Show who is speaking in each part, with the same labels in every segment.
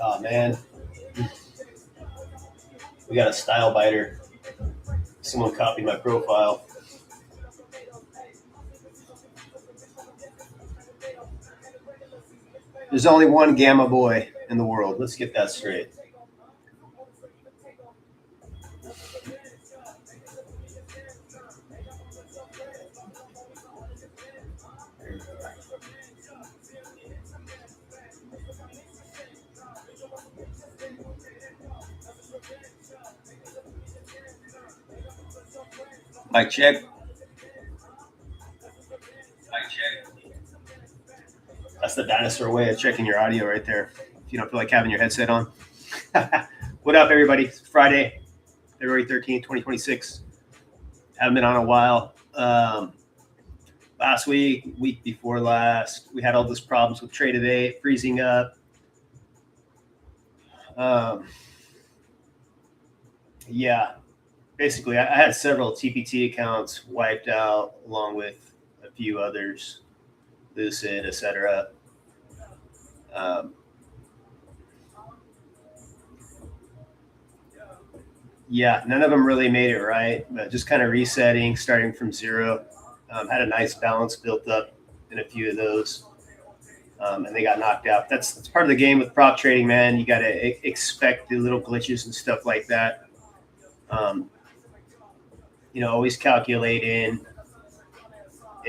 Speaker 1: Oh man, we got a style biter. Someone copied my profile. There's only one Gamma Boy in the world. Let's get that straight. Mic check. That's the dinosaur way of checking your audio right there. If you don't feel like having your headset on. What up, everybody? It's Friday, February 13th, 2026. Haven't been on a while. Last week before last, we had all those problems with Trade of 8 freezing up. Yeah, basically, I had several TPT accounts wiped out, along with a few others, Lucid, etc. Yeah, none of them really made it right, but just kind of resetting, starting from zero. Had a nice balance built up in a few of those, and they got knocked out. That's part of the game with prop trading, man. You got to expect the little glitches and stuff like that. Always calculate in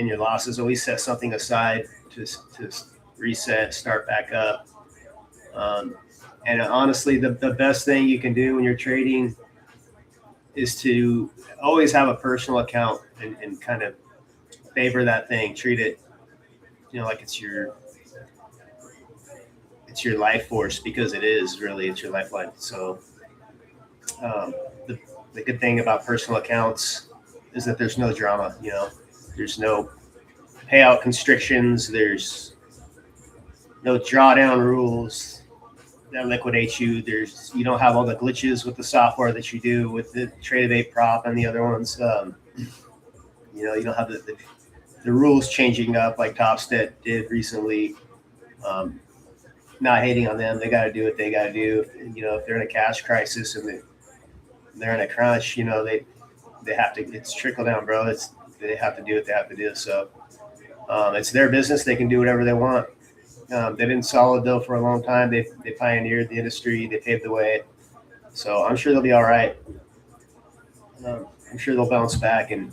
Speaker 1: your losses. Always set something aside to reset, start back up. And honestly, the best thing you can do when you're trading is to always have a personal account and kind of favor that thing. Treat it, like it's your life force, because it is really, it's your lifeline. So the good thing about personal accounts is that there's no drama. There's no payout constrictions. There's no drawdown rules that liquidate you. You don't have all the glitches with the software that you do with the Trade of 8 prop and the other ones. You don't have the rules changing up like Topstep did recently. Not hating on them. They got to do what they got to do. If they're in a cash crisis and they're in a crunch, they have to. It's trickle down, bro. They have to do what they have to do. So it's their business. They can do whatever they want. They've been solid though for a long time. They pioneered the industry. They paved the way. So I'm sure they'll be all right. I'm sure they'll bounce back and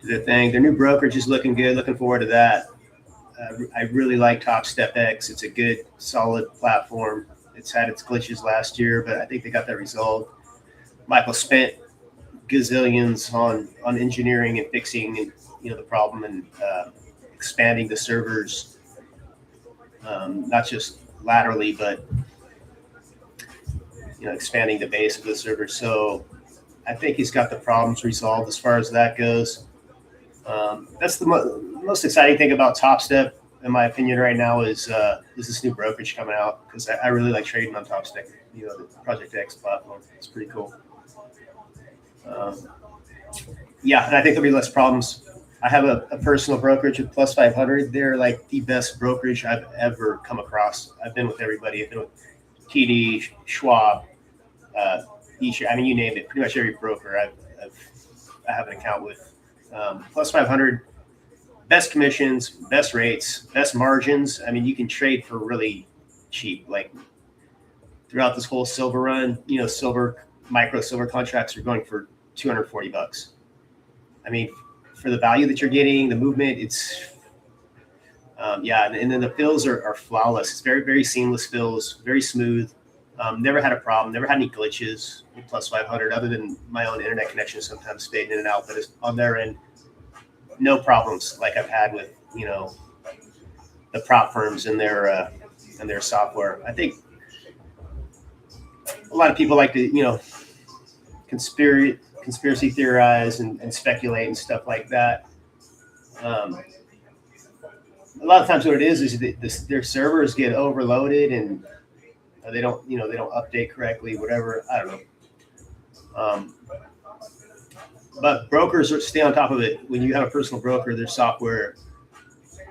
Speaker 1: do their thing. Their new brokerage is looking good. Looking forward to that. I really like Topstep X. It's a good, solid platform. It's had its glitches last year, but I think they got that resolved. Michael spent gazillions on engineering and fixing the problem and expanding the servers, not just laterally, but expanding the base of the server. So I think he's got the problems resolved as far as that goes. That's the most exciting thing about Topstep, in my opinion, right now is this new brokerage coming out, because I really like trading on Topstep. The Project X platform. It's pretty cool. Yeah, and I think there'll be less problems. I have a personal brokerage with Plus 500. They're like the best brokerage I've ever come across. I've been with everybody. I've been with TD, Schwab, I mean, you name it. Pretty much every broker I have an account with. Plus 500, best commissions, best rates, best margins. I mean, you can trade for really cheap. Like throughout this whole silver run, micro silver contracts are going for $240. I mean, for the value that you're getting, the movement, it's and then the fills are flawless. It's very, very seamless fills, very smooth. Never had a problem. Never had any glitches with Plus 500, other than my own internet connection sometimes fading in and out. But it's, on their end, no problems like I've had with the prop firms and their software. I think a lot of people like to conspiracy theorize and speculate and stuff like that. A lot of times what it is their servers get overloaded and they don't update correctly, whatever. I don't know. But brokers stay on top of it. When you have a personal broker, their software,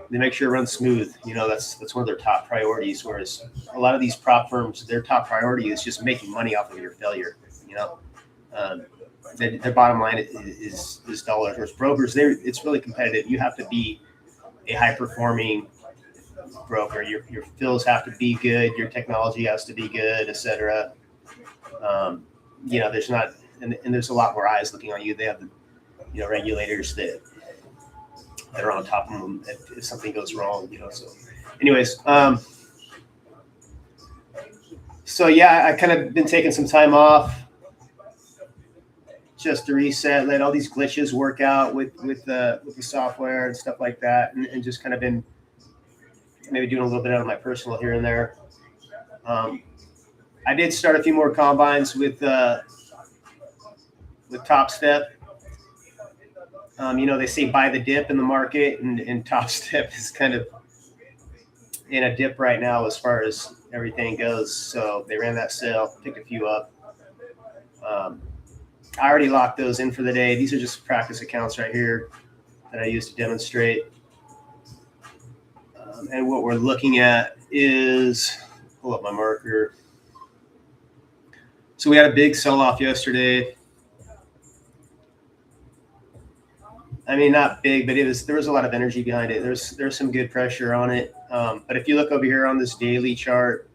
Speaker 1: they make sure it runs smooth. That's one of their top priorities. Whereas a lot of these prop firms, their top priority is just making money off of your failure. Their bottom line is dollars. Whereas brokers, it's really competitive. You have to be a high performing broker. Your fills have to be good. Your technology has to be good, etc. There's not, and there's a lot more eyes looking on you. They have, regulators that are on top of them if something goes wrong. So, anyways, I kind of been taking some time off just to reset, let all these glitches work out with the software and stuff like that, and just kind of been maybe doing a little bit out of my personal here and there. I did start a few more combines with Top Step. They say buy the dip in the market, and Top Step is kind of in a dip right now as far as everything goes. So they ran that sale, picked a few up. I already locked those in for the day. These are just practice accounts right here that I use to demonstrate. And what we're looking at is, pull up my marker. So we had a big sell-off yesterday. I mean, not big, but there was a lot of energy behind it. There's some good pressure on it. But if you look over here on this daily chart,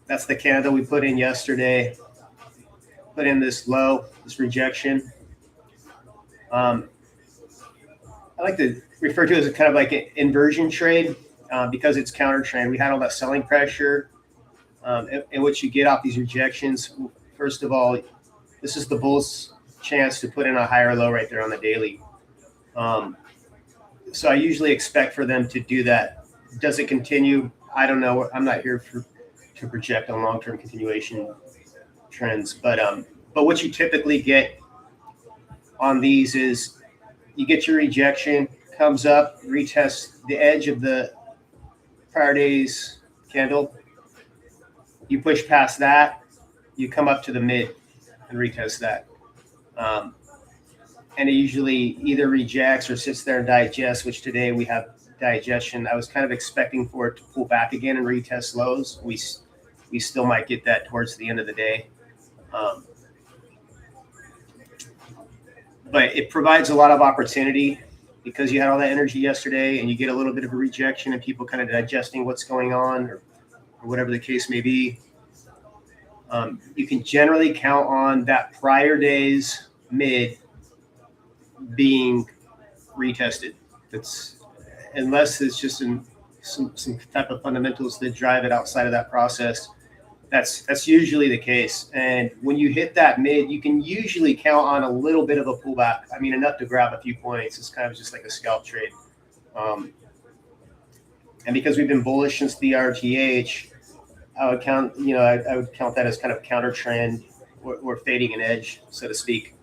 Speaker 1: that's the candle we put in yesterday. Put in this low, this rejection. I like to refer to it as kind of like an inversion trade because it's counter trend. We had all that selling pressure, and what you get off these rejections. First of all, this is the bull's chance to put in a higher low right there on the daily. So I usually expect for them to do that. Does it continue? I don't know. I'm not here to project on long-term continuation trends, but what you typically get on these is you get your rejection, comes up, retests the edge of the prior day's candle. You push past that, you come up to the mid and retest that. And it usually either rejects or sits there and digests, which today we have digestion. I was kind of expecting for it to pull back again and retest lows. We still might get that towards the end of the day. But it provides a lot of opportunity because you had all that energy yesterday and you get a little bit of a rejection and people kind of digesting what's going on or whatever the case may be. You can generally count on that prior day's mid being retested. That's unless it's just some type of fundamentals that drive it outside of that process. That's usually the case. And when you hit that mid, you can usually count on a little bit of a pullback. I mean, enough to grab a few points. It's kind of just like a scalp trade. And because we've been bullish since the RTH, I would count that as kind of counter trend or fading an edge, so to speak.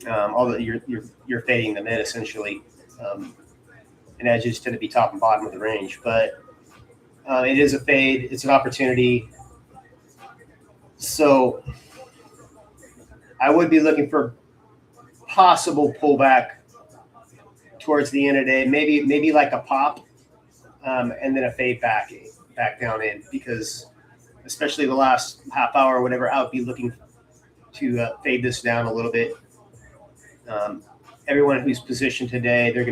Speaker 1: Although you're fading the mid essentially. And edges tend to be top and bottom of the range, but it is a fade. It's an opportunity. So I would be looking for possible pullback towards the end of the day, maybe like a pop, and then a fade back down in, because especially the last half hour or whatever, I would be looking to fade this down a little bit. Everyone who's positioned today, they're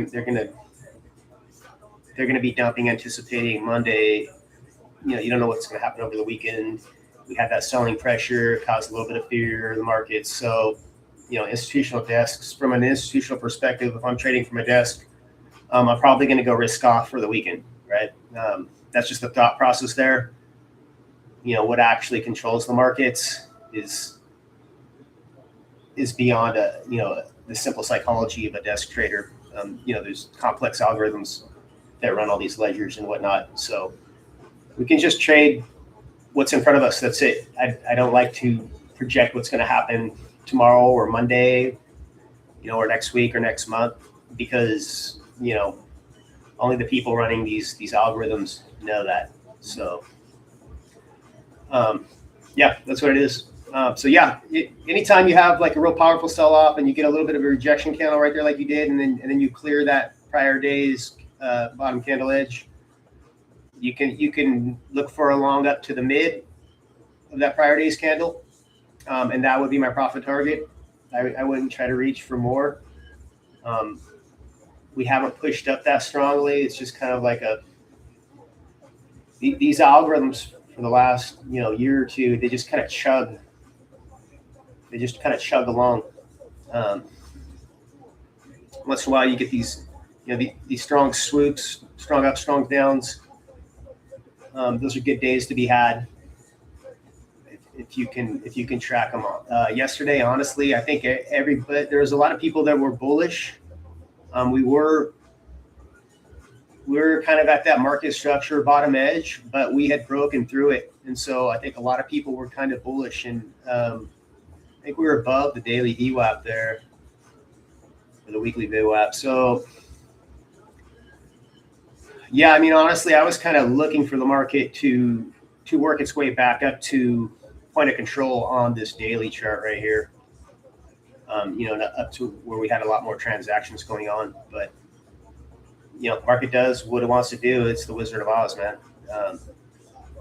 Speaker 1: gonna be dumping, anticipating Monday. You don't know what's going to happen over the weekend. We had that selling pressure, caused a little bit of fear in the market. So institutional desks. From an institutional perspective, if I'm trading from a desk, I'm probably going to go risk off for the weekend, right? That's just the thought process there. What actually controls the markets is beyond the simple psychology of a desk trader. There's complex algorithms that run all these ledgers and whatnot. So we can just trade what's in front of us. That's it. I don't like to project what's going to happen tomorrow or Monday, or next week or next month, because only the people running these algorithms know that. So that's what it is. Anytime you have like a real powerful sell off and you get a little bit of a rejection candle right there like you did, and then you clear that prior day's bottom candle edge, you can look for a long up to the mid of that prior day's candle, and that would be my profit target. I wouldn't try to reach for more. We haven't pushed up that strongly. It's just kind of like these algorithms for the last year or two, they just kind of chug. They just kind of chug along. Once in a while, you get these these strong swoops, strong ups, strong downs. Those are good days to be had if you can track them. Yesterday, honestly, I think there was a lot of people that were bullish. We were kind of at that market structure bottom edge, but we had broken through it, and so I think a lot of people were kind of bullish, and I think we were above the daily VWAP there, or the weekly VWAP. So yeah, I mean, honestly, I was kind of looking for the market to work its way back up to point of control on this daily chart right here. Up to where we had a lot more transactions going on, but market does what it wants to do. It's the Wizard of Oz, man.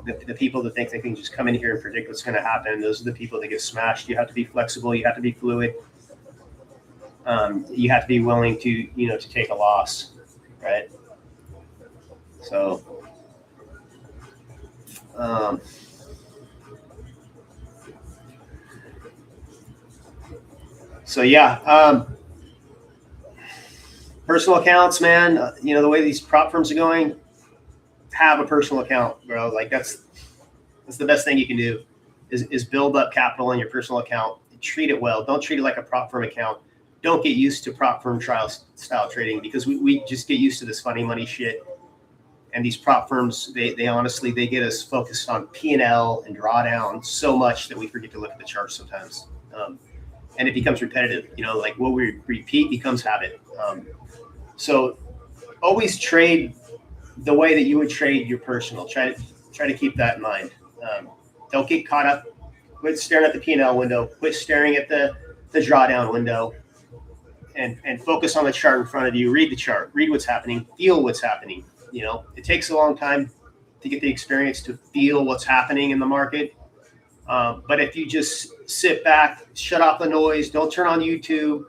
Speaker 1: The people that think they can just come in here and predict what's going to happen, those are the people that get smashed. You have to be flexible. You have to be fluid. You have to be willing to to take a loss, right? So, personal accounts, man. The way these prop firms are going, have a personal account, bro. Like that's the best thing you can do is build up capital in your personal account. Treat it well. Don't treat it like a prop firm account. Don't get used to prop firm style trading, because we just get used to this funny money shit. And these prop firms, they honestly, they get us focused on P&L and drawdown so much that we forget to look at the charts sometimes. And it becomes repetitive, like what we repeat becomes habit. So always trade the way that you would trade your personal. Try to keep that in mind. Don't get caught up. Quit staring at the P&L window. Quit staring at the drawdown window, and focus on the chart in front of you. Read the chart. Read what's happening. Feel what's happening. It takes a long time to get the experience to feel what's happening in the market. But if you just sit back, shut off the noise, don't turn on YouTube,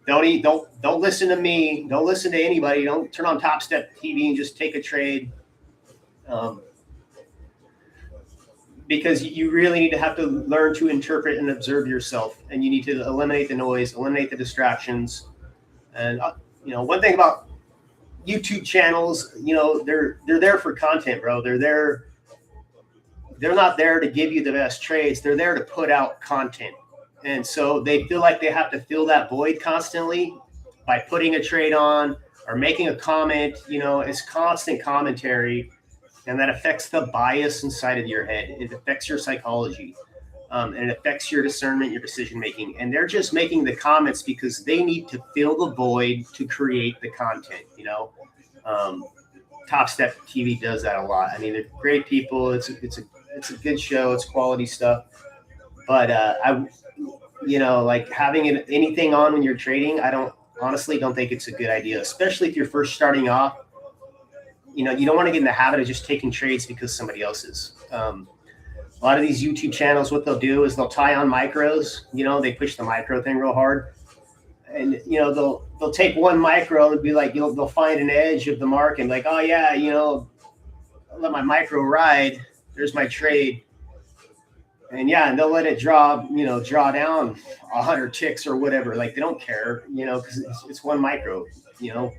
Speaker 1: don't listen to me, don't listen to anybody, don't turn on Top Step TV and just take a trade. Because you really need to have to learn to interpret and observe yourself, and you need to eliminate the noise, eliminate the distractions. And one thing about YouTube channels, they're there for content, bro. They're not there to give you the best trades. They're there to put out content. And so they feel like they have to fill that void constantly by putting a trade on or making a comment. It's constant commentary, and that affects the bias inside of your head. It affects your psychology, and it affects your discernment, your decision making. And they're just making the comments because they need to fill the void to create the content. Top Step TV does that a lot. I mean, they're great people. It's a good show. It's quality stuff. But like having anything on when you're trading, I honestly don't think it's a good idea, especially if you're first starting off. You don't want to get in the habit of just taking trades because somebody else is. A lot of these YouTube channels, what they'll do is they'll tie on micros. They push the micro thing real hard, and they'll take one micro and be like, they'll find an edge of the market and like, oh yeah, I'll let my micro ride. There's my trade. and they'll let it draw down 100 ticks or whatever. Like they don't care, because it's one micro, you know.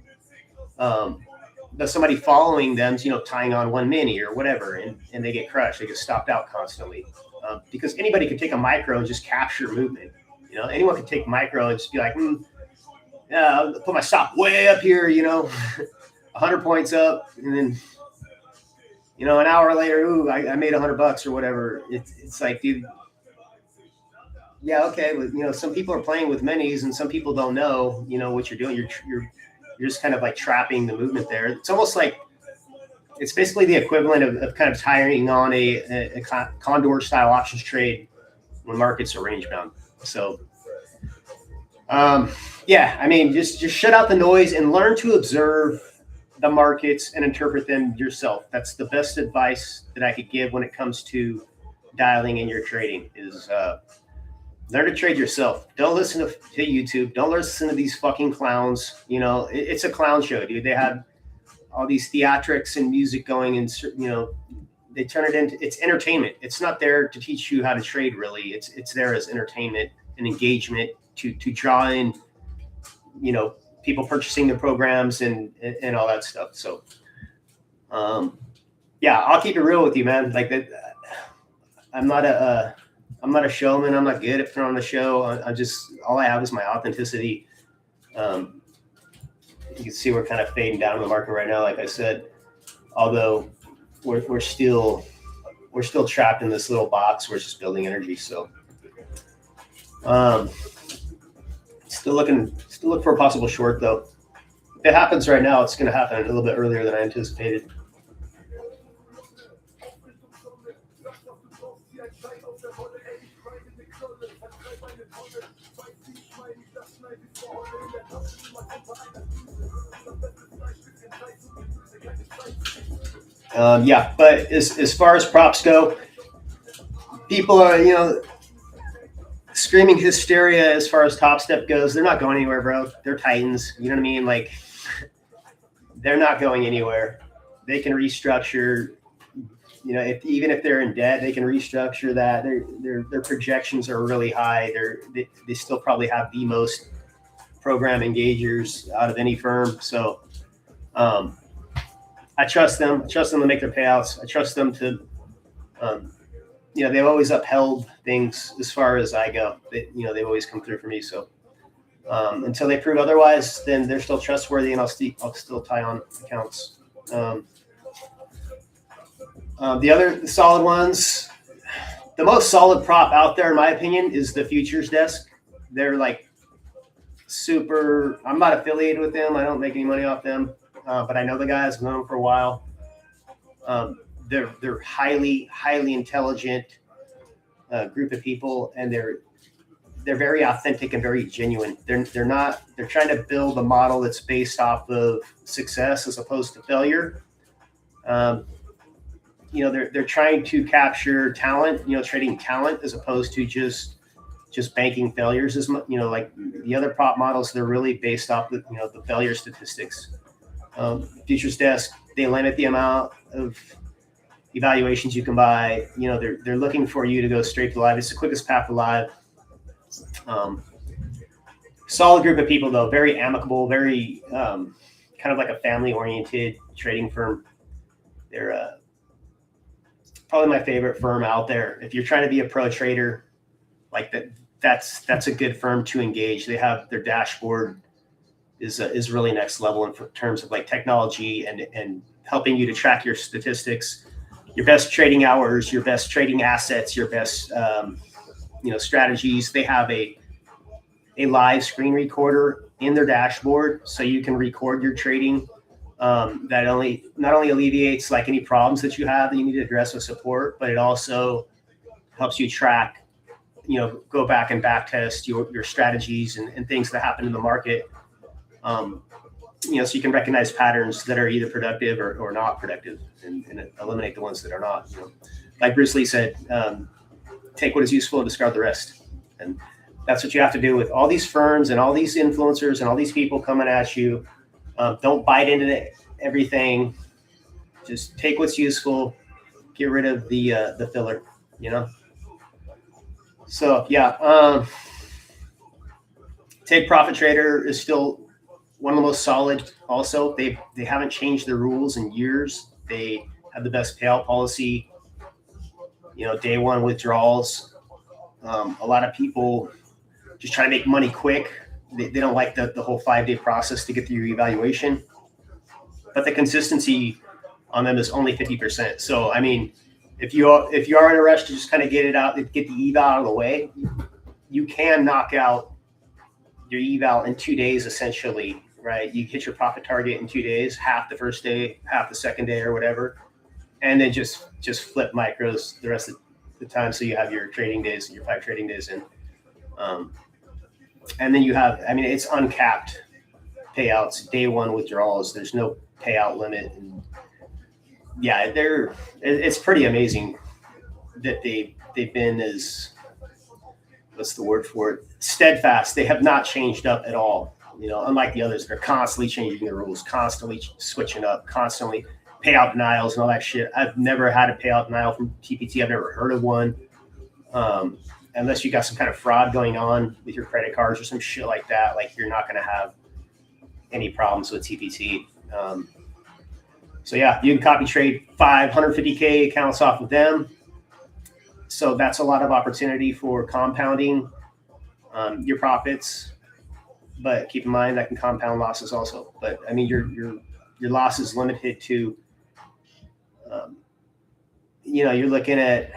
Speaker 1: But somebody following them's tying on one mini or whatever, and they get crushed. They get stopped out constantly, because anybody could take a micro and just capture movement. Anyone could take micro and just be like, yeah, I'll put my stop way up here, 100 points up, and then an hour later, ooh, I made $100 or whatever. It's like, dude, yeah, okay, but some people are playing with minis, and some people don't know, what you're doing. You're just kind of like trapping the movement there. It's almost like it's basically the equivalent of kind of tiring on a condor style options trade when markets are range bound. So, yeah, I mean, just shut out the noise and learn to observe the markets and interpret them yourself. That's the best advice that I could give when it comes to dialing in your trading is learn to trade yourself. Don't listen to YouTube. Don't listen to these fucking clowns. It's a clown show, dude. They have all these theatrics and music going, and they turn it into it's entertainment. It's not there to teach you how to trade, really. It's there as entertainment and engagement to draw in, people purchasing the programs and all that stuff. So, yeah, I'll keep it real with you, man. Like that, I'm not a showman. I'm not good at putting on a show. All I have is my authenticity. You can see we're kind of fading down in the market right now, like I said. Although we're still trapped in this little box. We're just building energy. So, still looking for a possible short though. If it happens right now, it's going to happen a little bit earlier than I anticipated. Yeah, but as far as props go, people are, screaming hysteria as far as Top Step goes. They're not going anywhere, bro. They're Titans. You know what I mean? Like, they're not going anywhere. They can restructure. Even if they're in debt, they can restructure that. Their projections are really high. They still probably have the most program engagers out of any firm. So, I trust them. I trust them to make their payouts. I trust them to, they've always upheld things as far as I go. They've always come through for me. So until they prove otherwise, then they're still trustworthy, and I'll still tie on accounts. The other solid ones, the most solid prop out there, in my opinion, is the futures desk. They're like super. I'm not affiliated with them. I don't make any money off them. But I know the guys, I've known them for a while. They're highly intelligent group of people, and they're very authentic and very genuine. They're trying to build a model that's based off of success as opposed to failure. They're trying to capture talent, trading talent as opposed to just banking failures as much. Like the other prop models, they're really based off the failure statistics. Futures desk, they limit the amount of evaluations you can buy. They're looking for you to go straight to live. It's the quickest path to live. Solid group of people though, very amicable, very kind of like a family-oriented trading firm. They're probably my favorite firm out there. If you're trying to be a pro trader, like that's a good firm to engage. They have their dashboard is really next level in terms of like technology and helping you to track your statistics, your best trading hours, your best trading assets, your best strategies. They have a live screen recorder in their dashboard, so you can record your trading. That not only alleviates like any problems that you have that you need to address with support, but it also helps you track, go back and back test your strategies and things that happen in the market. So you can recognize patterns that are either productive or not productive, and eliminate the ones that are not. Like Bruce Lee said, take what is useful and discard the rest. And that's what you have to do with all these firms and all these influencers and all these people coming at you. Don't bite into everything. Just take what's useful. Get rid of the filler. So yeah, Take Profit Trader is still one of the most solid. Also, they haven't changed their rules in years. They have the best payout policy. Day one withdrawals. A lot of people just try to make money quick. They don't like the whole 5-day process to get through your evaluation. But the consistency on them is only 50%. So I mean, if you are in a rush to just kind of get it out, get the eval out of the way, you can knock out your eval in 2 days essentially, right? You hit your profit target in 2 days, half the first day, half the second day, or whatever, and then just flip micros the rest of the time. So you have your trading days, your 5 trading days in, and then you have, I mean, it's uncapped payouts, day one withdrawals. There's no payout limit, and yeah, it's pretty amazing that they've been as, what's the word for it, steadfast. They have not changed up at all. Unlike the others, they're constantly changing the rules, constantly switching up, constantly payout denials and all that shit. I've never had a payout denial from TPT. I've never heard of one, unless you got some kind of fraud going on with your credit cards or some shit like that. Like, you're not going to have any problems with TPT. So yeah, you can copy trade 550K accounts off of them. So that's a lot of opportunity for compounding your profits, but keep in mind that can compound losses also. But I mean, your loss is limited to, you're looking at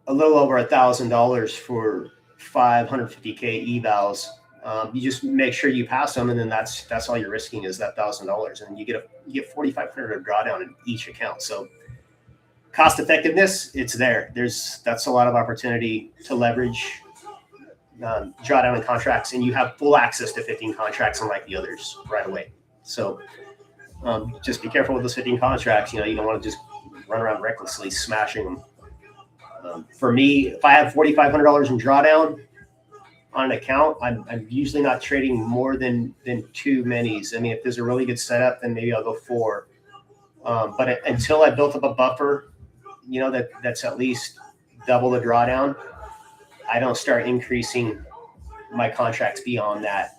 Speaker 1: a little over $1,000 for 550K evals. You just make sure you pass them, and then that's all you're risking is that $1,000, and you get 4,500 drawdown in each account. So cost effectiveness, it's there. That's a lot of opportunity to leverage drawdown in contracts, and you have full access to 15 contracts unlike the others right away. So just be careful with those 15 contracts. You don't want to just run around recklessly smashing them. For me, if I have $4,500 in drawdown on an account, I'm usually not trading more than 2 minis. I mean, if there's a really good setup, then maybe I'll go 4. But until I built up a buffer, that's at least double the drawdown, I don't start increasing my contracts beyond that.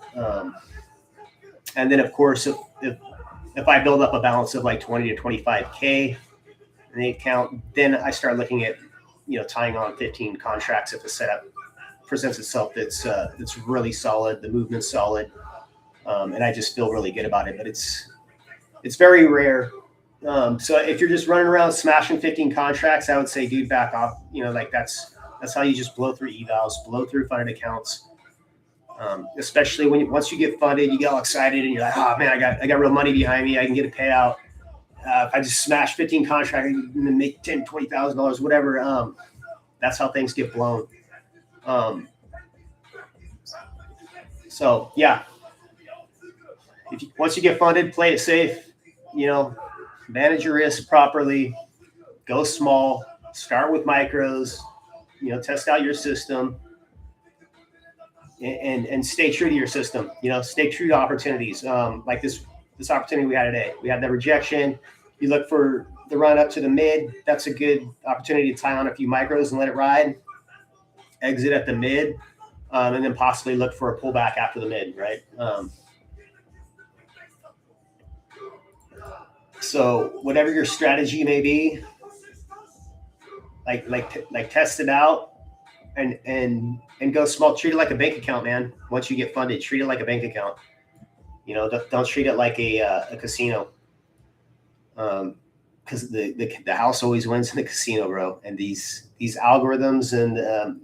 Speaker 1: And then, of course, if I build up a balance of like 20 to 25K in the account, then I start looking at, tying on 15 contracts if the setup presents itself that's really solid, the movement's solid, and I just feel really good about it. But it's very rare. So if you're just running around smashing 15 contracts, I would say, dude, back off. Like that's how you just blow through evals, blow through funded accounts. Especially once you get funded, you get all excited and you're like, oh man, I got real money behind me. I can get a payout. If I just smash 15 contracts and make $10,000, $20,000, whatever. That's how things get blown. So yeah, once you get funded, play it safe. Manage your risk properly. Go small. Start with micros. Test out your system, and stay true to your system. Stay true to opportunities. Like this opportunity we had today. We had the rejection. You look for the run up to the mid. That's a good opportunity to tie on a few micros and let it ride. Exit at the mid, and then possibly look for a pullback after the mid, right? So whatever your strategy may be, like test it out and go small. Treat it like a bank account, man. Once you get funded, treat it like a bank account. Don't treat it like a casino. Because the house always wins in the casino, bro. And these algorithms and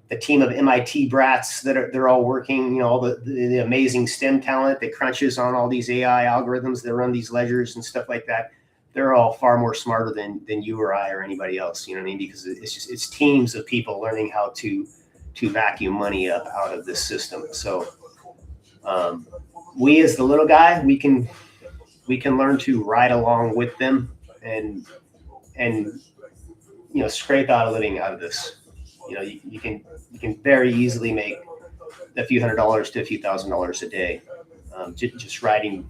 Speaker 1: the team of MIT brats they're all working, all the amazing STEM talent that crunches on all these AI algorithms that run these ledgers and stuff like that. They're all far more smarter than you or I or anybody else. You know what I mean? Because it's teams of people learning how to vacuum money up out of this system. So we as the little guy, we can learn to ride along with them and scrape out a living out of this. You can very easily make a few $100s to a few $1,000s a day, just riding,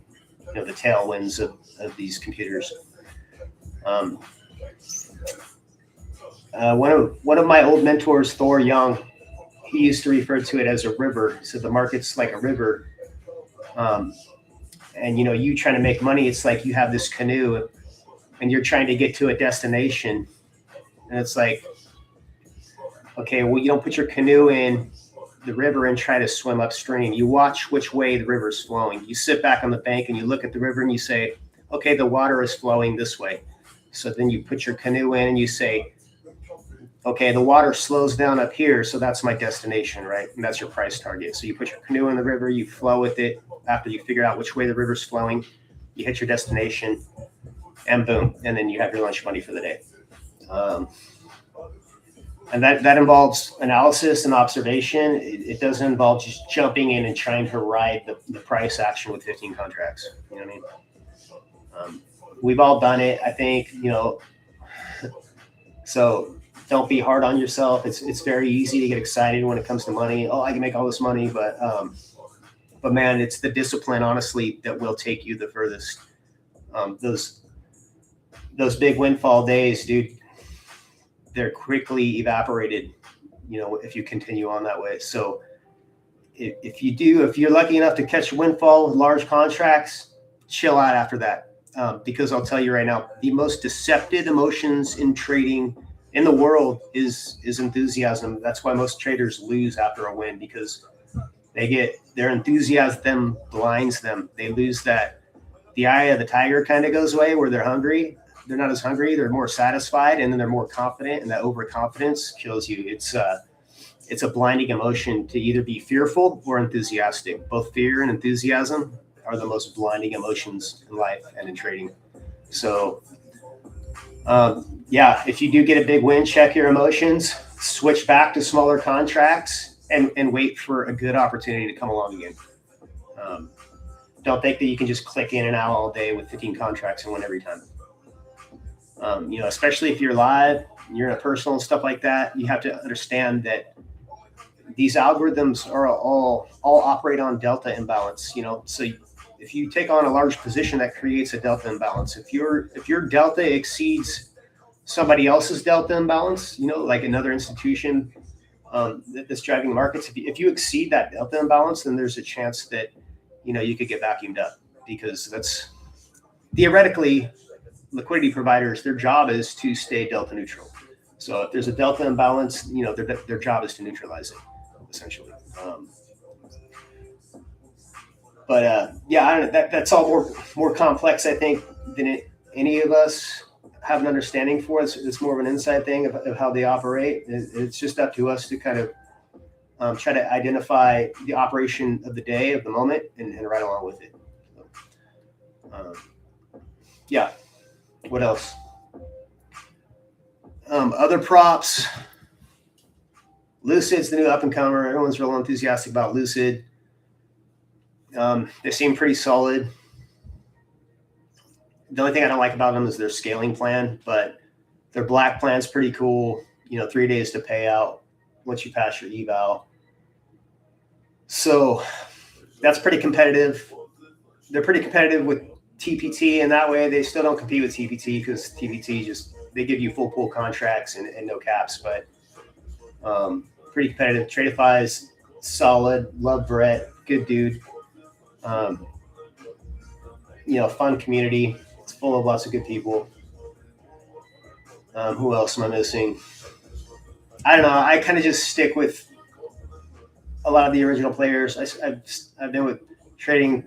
Speaker 1: the tailwinds of these computers. One of my old mentors, Thor Young, he used to refer to it as a river. So the market's like a river, um, and you trying to make money. It's like you have this canoe, and you're trying to get to a destination, and it's like, okay, well, you don't put your canoe in the river and try to swim upstream. You watch which way the river's flowing. You sit back on the bank and you look at the river and you say, okay, the water is flowing this way. So then you put your canoe in and you say, okay, the water slows down up here, so that's my destination, right? And that's your price target. So you put your canoe in the river, you flow with it. After you figure out which way the river's flowing, you hit your destination, and boom, and then you have your lunch money for the day. And that involves analysis and observation. It doesn't involve just jumping in and trying to ride the price action with 15 contracts. You know what I mean? We've all done it, I think, so don't be hard on yourself. It's very easy to get excited when it comes to money. Oh, I can make all this money, but man, it's the discipline, honestly, that will take you the furthest. Those big windfall days, dude, they're quickly evaporated, if you continue on that way. So if you're lucky enough to catch a windfall with large contracts, chill out after that. Because I'll tell you right now, the most deceptive emotions in trading in the world is enthusiasm. That's why most traders lose after a win, because their enthusiasm blinds them. They lose the eye of the tiger kind of goes away, where they're hungry. They're not as hungry. They're more satisfied, and then they're more confident. And that overconfidence kills you. It's a blinding emotion to either be fearful or enthusiastic. Both fear and enthusiasm are the most blinding emotions in life and in trading. So, if you do get a big win, check your emotions, switch back to smaller contracts, and wait for a good opportunity to come along again. Don't think that you can just click in and out all day with 15 contracts and win every time. Especially if you're live, you're in a personal and stuff like that, you have to understand that these algorithms are all operate on delta imbalance. So if you take on a large position, that creates a delta imbalance. If your delta exceeds somebody else's delta imbalance, like another institution that's driving the markets, if you exceed that delta imbalance, then there's a chance that you could get vacuumed up, because that's theoretically liquidity providers. Their job is to stay delta neutral. So if there's a delta imbalance, their job is to neutralize it, essentially. That's all more complex, I think, than any of us have an understanding for. It's more of an inside thing of how they operate. It's just up to us to kind of try to identify the operation of the day, of the moment, and ride along with it. What else? Other props. Lucid's the new up and comer. Everyone's real enthusiastic about Lucid. They seem pretty solid. The only thing I don't like about them is their scaling plan, but their black plan's pretty cool. 3 days to pay out once you pass your eval. So that's pretty competitive. They're pretty competitive with TPT, and that way they still don't compete with TPT, because TPT they give you full pool contracts and no caps, but pretty competitive. Tradify is solid. Love Brett, good dude. Fun community. It's full of lots of good people. Who else am I missing? I don't know. I kind of just stick with a lot of the original players. I've been with trading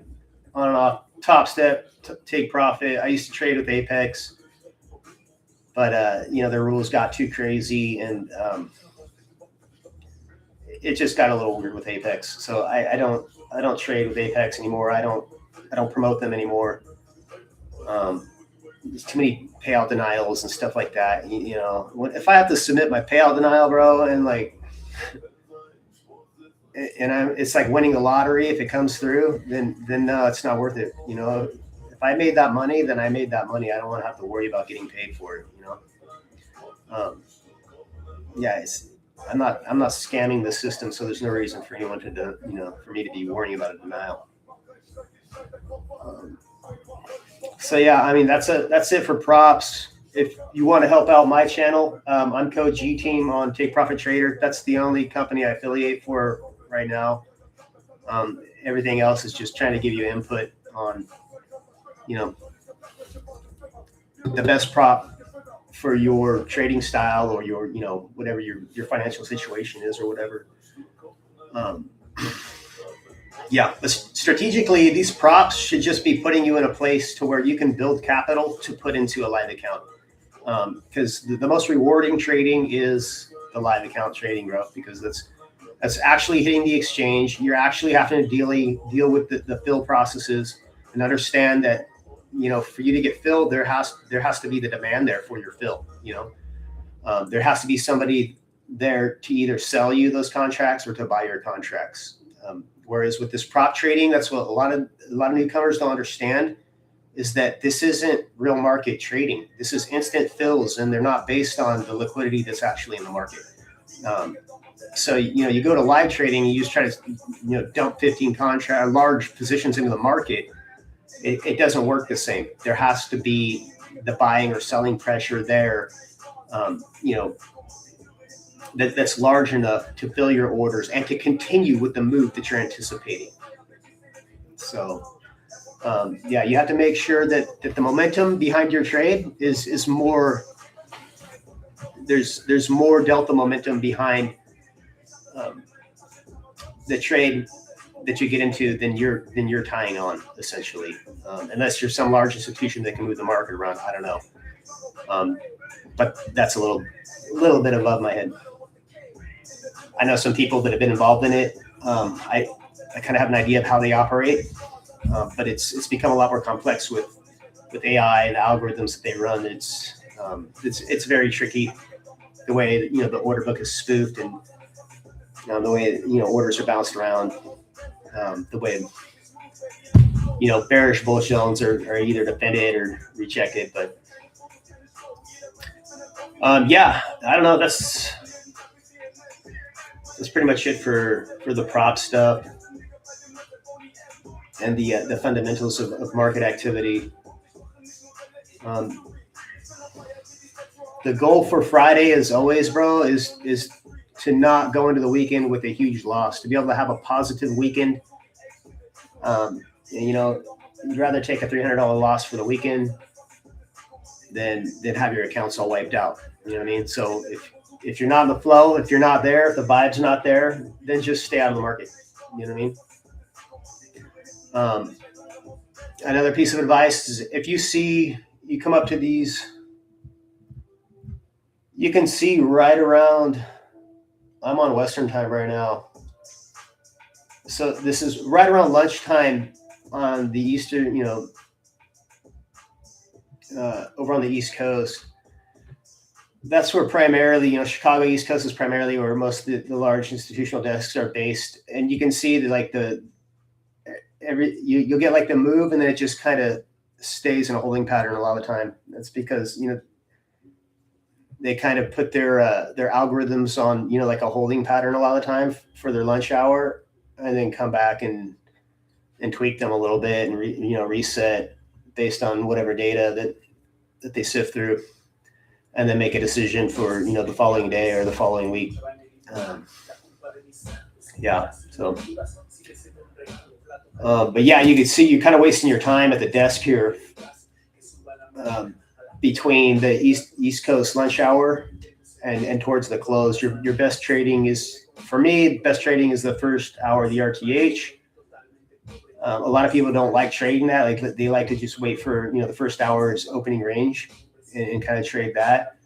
Speaker 1: on and off. Top Step, Take Profit. I used to trade with Apex, but their rules got too crazy, and it just got a little weird with Apex. So I don't trade with Apex anymore. I don't promote them anymore. There's too many payout denials and stuff like that. If I have to submit my payout denial, bro, and it's like winning the lottery. If it comes through, then no, it's not worth it. If I made that money, then I made that money. I don't want to have to worry about getting paid for it. I'm not scamming the system, so there's no reason for anyone to for me to be worrying about a denial. That's it for props. if you want to help out my channel, I'm Code G Team on Take Profit Trader. That's the only company I affiliate for right now. Everything else is just trying to give you input on, the best prop for your trading style or your, whatever your financial situation is or whatever. Yeah, but strategically, these props should just be putting you in a place to where you can build capital to put into a live account. Because the most rewarding trading is the live account trading, bro, because that's actually hitting the exchange. You're actually having to deal with the fill processes and understand that, for you to get filled, there has to be the demand there for your fill. There has to be somebody there to either sell you those contracts or to buy your contracts. Whereas with this prop trading, that's what a lot of newcomers don't understand, is that this isn't real market trading. This is instant fills, and they're not based on the liquidity that's actually in the market. So, you go to live trading and you just try to, dump 15 large positions into the market. It doesn't work the same. There has to be the buying or selling pressure there, that's large enough to fill your orders and to continue with the move that you're anticipating. So, you have to make sure that the momentum behind your trade is more. There's more delta momentum behind the trade that you get into than you're tying on, essentially, unless you're some large institution that can move the market around. I don't know, but that's a little bit above my head. I know some people that have been involved in it. I kind of have an idea of how they operate, but it's become a lot more complex with AI and the algorithms that they run. It's very tricky, the way the order book is spoofed, and the way orders are bounced around, the way bearish bullish zones are either defended or rejected. But I don't know. That's pretty much it for the prop stuff and the fundamentals of market activity. The goal for Friday, as always, bro, is to not go into the weekend with a huge loss, to be able to have a positive weekend. You'd rather take a $300 loss for the weekend than have your accounts all wiped out. You know what I mean? So if you're not in the flow, if you're not there, if the vibe's not there, then just stay out of the market. You know what I mean? Another piece of advice is, if you come up to these, you can see right around, I'm on Western time right now, so this is right around lunchtime on the Eastern, over on the East Coast. That's where primarily, Chicago East Coast is primarily where most of the large institutional desks are based. And you can see that you'll get like the move, and then it just kind of stays in a holding pattern a lot of the time. That's because, they kind of put their algorithms on, like a holding pattern a lot of the time for their lunch hour, and then come back and tweak them a little bit and reset based on whatever data that they sift through, and then make a decision for the following day or the following week. So but you can see you're kind of wasting your time at the desk here, between the East Coast lunch hour and towards the close. Your best trading is, for me, the first hour of the RTH. A lot of people don't like trading that. Like, they like to just wait for the first hour's opening range and kind of trade that.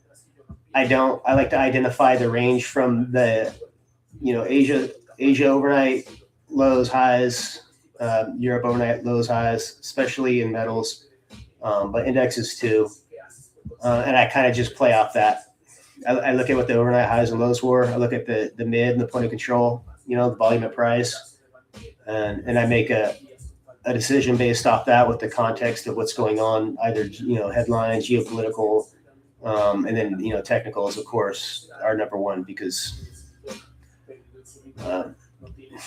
Speaker 1: I don't. I like to identify the range from the Asia overnight lows, highs, Europe overnight lows, highs, especially in metals, but indexes too. And I kind of just play off that. I look at what the overnight highs and lows were. I look at the mid and the point of control, the volume at price, and I make a decision based off that with the context of what's going on, either headlines, geopolitical, and then technicals, of course, are number one, because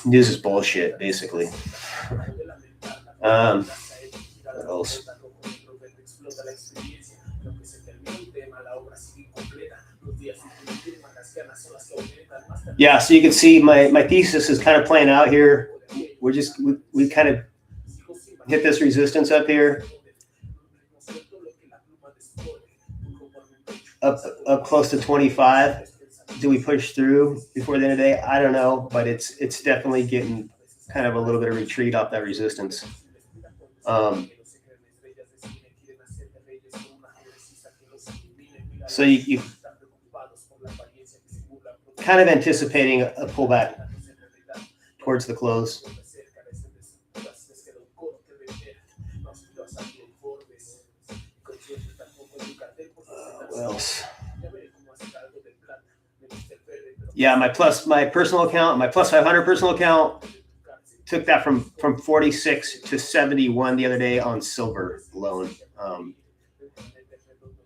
Speaker 1: news is bullshit, basically. What else? Yeah, so you can see my thesis is kind of playing out here. We kind of hit this resistance up here, up close to 25. Do we push through before the end of the day? I don't know, but it's definitely getting kind of a little bit of retreat off that resistance. So you kind of anticipating a pullback towards the close. What else? Yeah, my personal account, my plus 500 personal account took that from 46 to 71 the other day on silver alone.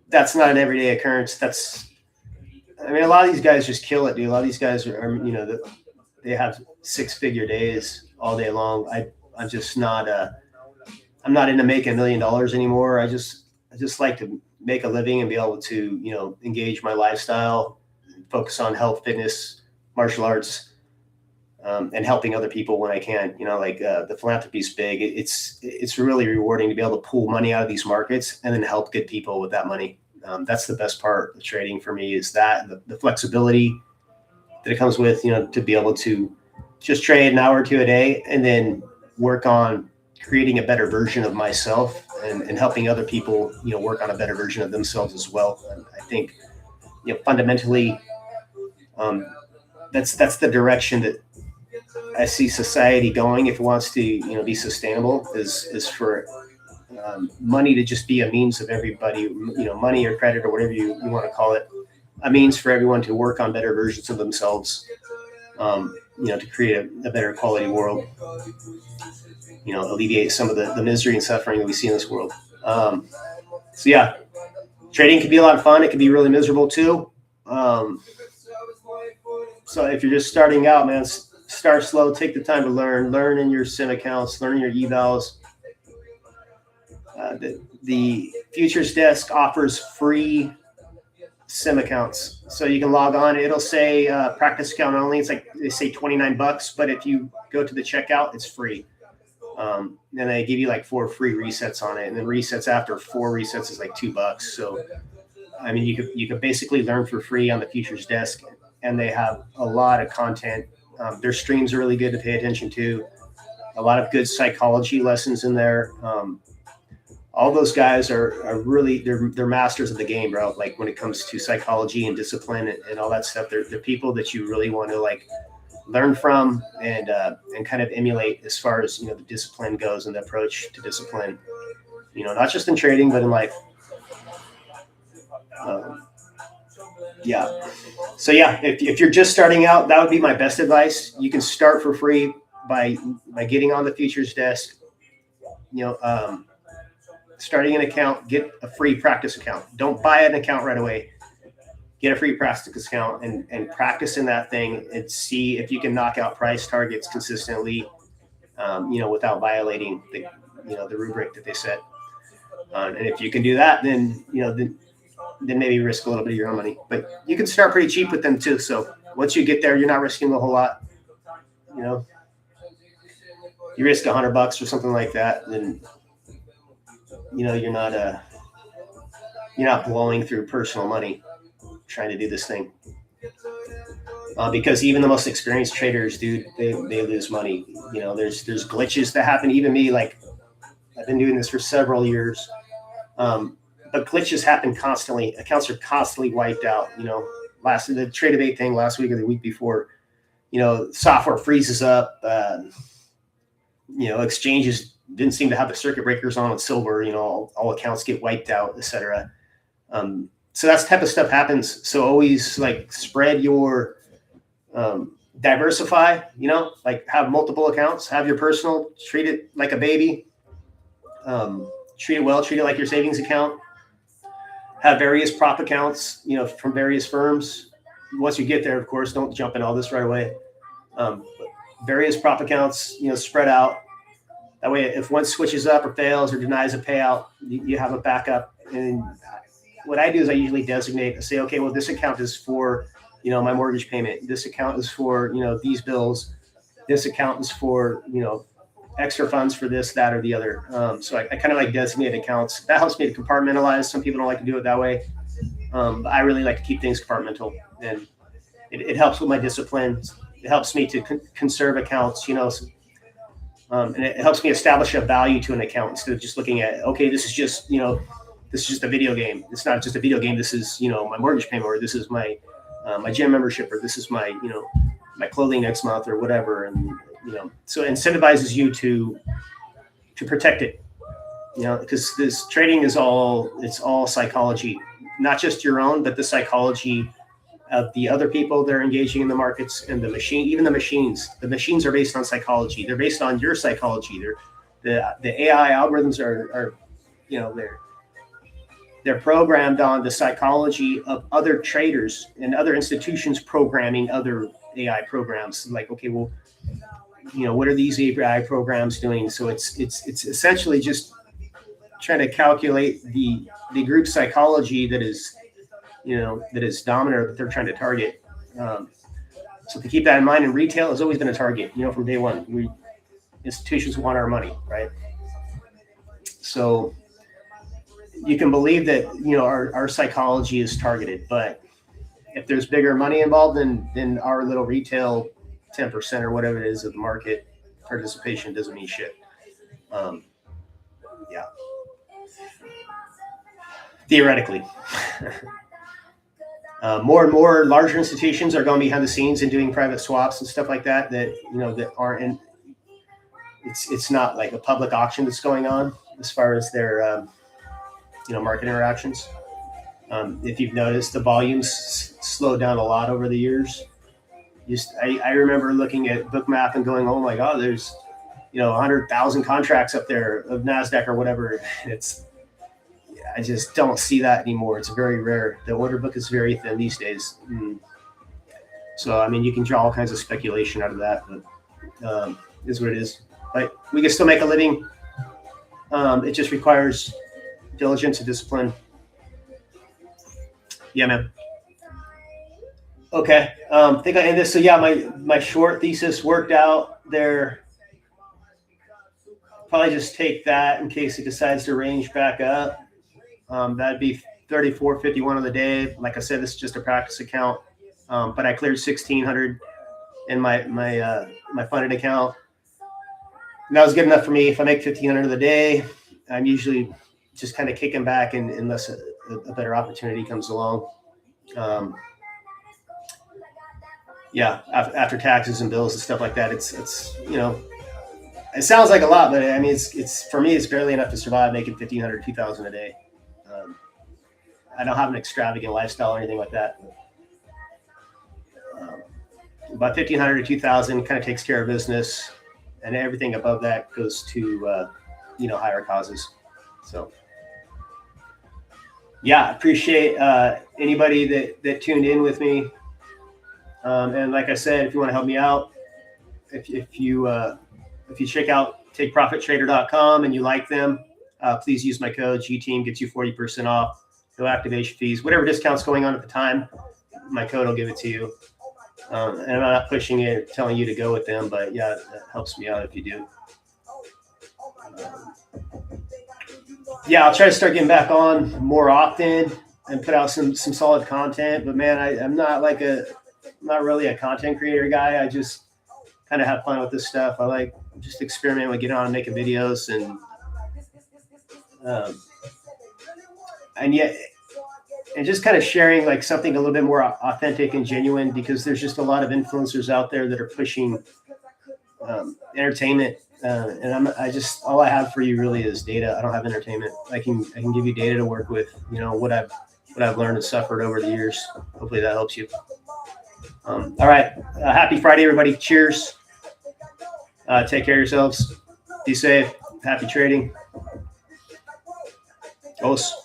Speaker 1: That's not an everyday occurrence. I mean, a lot of these guys just kill it, dude. A lot of these guys are they have 6-figure days all day long. I'm just not I'm not into making $1 million anymore. I just like to make a living and be able to, engage my lifestyle, focus on health, fitness, martial arts, and helping other people when I can. The philanthropy is big. It's really rewarding to be able to pull money out of these markets and then help good people with that money. That's the best part of trading for me, is that the flexibility that it comes with, to be able to just trade an hour or two a day and then work on creating a better version of myself and helping other people, work on a better version of themselves as well. And I think, fundamentally, that's the direction that I see society going if it wants to, be sustainable, is for money to just be a means of everybody, money or credit or whatever you want to call it, a means for everyone to work on better versions of themselves, to create a better quality world, alleviate some of the misery and suffering that we see in this world. So yeah, trading can be a lot of fun. It can be really miserable too. So if you're just starting out, man, start slow, take the time to learn in your sim accounts, learn your evals. The futures desk offers free sim accounts, so you can log on. It'll say practice account only. It's like they say $29, but if you go to the checkout, it's free. And they give you like 4 free resets on it, and then resets after 4 resets is like $2. So I mean, you could basically learn for free on the futures desk, and they have a lot of content. Their streams are really good to pay attention to. A lot of good psychology lessons in there. All those guys are really they're masters of the game, bro. Like when it comes to psychology and discipline and all that stuff, they're people that you really want to like learn from and kind of emulate as far as the discipline goes and the approach to discipline. Not just in trading but in life. Yeah. So yeah, if you're just starting out, that would be my best advice. You can start for free by getting on the futures desk. Starting an account, get a free practice account. Don't buy an account right away. Get a free practice account and practice in that thing and see if you can knock out price targets consistently, without violating the rubric that they set. And if you can do that, then maybe risk a little bit of your own money. But you can start pretty cheap with them too. So once you get there, you're not risking a whole lot. You risk $100 or something like that, then you're not blowing through personal money trying to do this thing. Because even the most experienced traders, dude, they lose money. There's glitches that happen. Even me, like I've been doing this for several years. But glitches happen constantly. Accounts are constantly wiped out. The Trade of 8 thing last week or the week before, software freezes up. Exchanges didn't seem to have the circuit breakers on with silver. All accounts get wiped out, etc. So that type of stuff happens. So always like spread your, diversify. Like have multiple accounts. Have your personal. Treat it like a baby. Treat it well. Treat it like your savings account. Have various prop accounts, from various firms. Once you get there, of course, don't jump in all this right away. Various prop accounts, spread out. That way, if one switches up or fails or denies a payout, you have a backup. And what I do is I usually designate, say, okay, well, this account is for, my mortgage payment. This account is for, these bills. This account is for, extra funds for this, that, or the other. So I kind of like designate accounts. That helps me to compartmentalize. Some people don't like to do it that way. But I really like to keep things compartmental, and it helps with my discipline. It helps me to conserve accounts, and it helps me establish a value to an account instead of just looking at, okay, this is just a video game. It's not just a video game. This is, my mortgage payment, or this is my gym membership, or this is my, my clothing next month, or whatever. And, so it incentivizes you to protect it, because this trading it's all psychology, not just your own, but the psychology of the other people that are engaging in the markets, and even the machines. The machines are based on psychology. They're based on your psychology. The AI algorithms are they're programmed on the psychology of other traders and other institutions programming other AI programs. Like, okay, well, what are these AI programs doing? So it's essentially just trying to calculate the group psychology that is dominant, that they're trying to target. So to keep that in mind, and retail has always been a target, from day one. Institutions want our money, right? So you can believe that, our psychology is targeted, but if there's bigger money involved, then our little retail 10% or whatever it is of the market participation doesn't mean shit. Yeah. Theoretically. More and more larger institutions are going behind the scenes and doing private swaps and stuff like that that aren't in. It's not like a public auction that's going on as far as their market interactions. If you've noticed, the volumes slowed down a lot over the years. I remember looking at Bookmap and going, oh my God, there's 100,000 contracts up there of NASDAQ or whatever. I just don't see that anymore. It's very rare. The order book is very thin these days. So, I mean, you can draw all kinds of speculation out of that, but is what it is. But we can still make a living. It just requires diligence and discipline. Yeah, man. Okay. I think I end this. So yeah, my short thesis worked out there. Probably just take that in case it decides to range back up. That'd be 34.51 on the day. Like I said, this is just a practice account. But I cleared 1,600 in my funded account. And that was good enough for me. If I make 1,500 of the day, I'm usually just kind of kicking back unless a better opportunity comes along. Yeah, after taxes and bills and stuff like that, it's it sounds like a lot, but I mean, it's for me, it's barely enough to survive making 1,500, 2,000 a day. I don't have an extravagant lifestyle or anything like that. About 1,500 to 2,000 kind of takes care of business, and everything above that goes to higher causes. So yeah, appreciate anybody that tuned in with me. And like I said, if you want to help me out, if you check out takeprofittrader.com and you like them, please use my code GTEAM, gets you 40% off, no activation fees, whatever discount's going on at the time, my code will give it to you. And I'm not pushing it, telling you to go with them, but yeah, that helps me out if you do. Yeah, I'll try to start getting back on more often and put out some solid content. But man, I'm not really a content creator guy. I just kind of have fun with this stuff. I like just experiment with getting on and making videos and just kind of sharing like something a little bit more authentic and genuine, because there's just a lot of influencers out there that are pushing entertainment. And all I have for you really is data. I don't have entertainment. I can give you data to work with, what I've learned and suffered over the years. Hopefully that helps you. All right. Happy Friday, everybody. Cheers. Take care of yourselves. Be safe. Happy trading. Os.